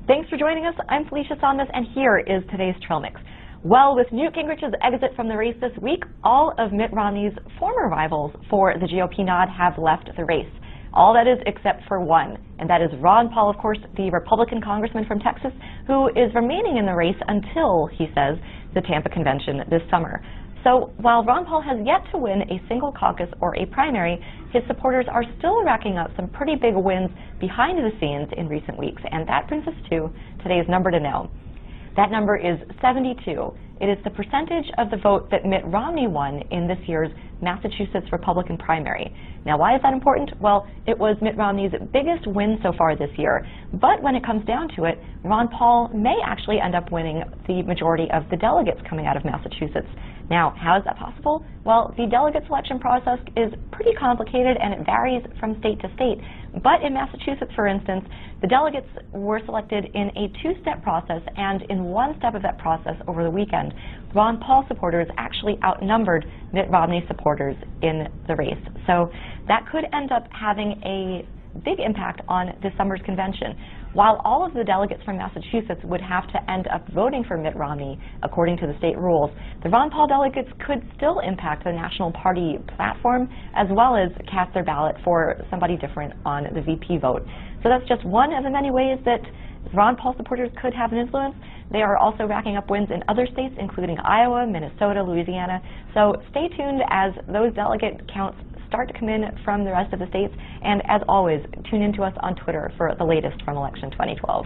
Thanks for joining us. I'm Felicia Sondas, and here is today's Trail Mix. Well, with Newt Gingrich's exit from the race this week, all of Mitt Romney's former rivals for the GOP nod have left the race. All that is except for one, and that is Ron Paul, of course, the Republican congressman from Texas, who is remaining in the race until, he says, the Tampa convention this summer. So while Ron Paul has yet to win a single caucus or a primary, his supporters are still racking up some pretty big wins behind the scenes in recent weeks, and that brings us to today's number to know. That number is 72. It is the percentage of the vote that Mitt Romney won in this year's Massachusetts Republican primary. Now, why is that important? Well, it was Mitt Romney's biggest win so far this year. But when it comes down to it, Ron Paul may actually end up winning the majority of the delegates coming out of Massachusetts. Now, how is that possible? Well, the delegate selection process is pretty complicated and it varies from state to state. But in Massachusetts, for instance, the delegates were selected in a two-step process, and in one step of that process over the weekend, Ron Paul supporters actually outnumbered Mitt Romney supporters in the race. So that could end up having a big impact on this summer's convention. While all of the delegates from Massachusetts would have to end up voting for Mitt Romney according to the state rules, the Ron Paul delegates could still impact the National Party platform as well as cast their ballot for somebody different on the VP vote. So that's just one of the many ways that Ron Paul supporters could have an influence. They are also racking up wins in other states, including Iowa, Minnesota, Louisiana. So stay tuned as those delegate counts start to come in from the rest of the states. And as always, tune in to us on Twitter for the latest from election 2012.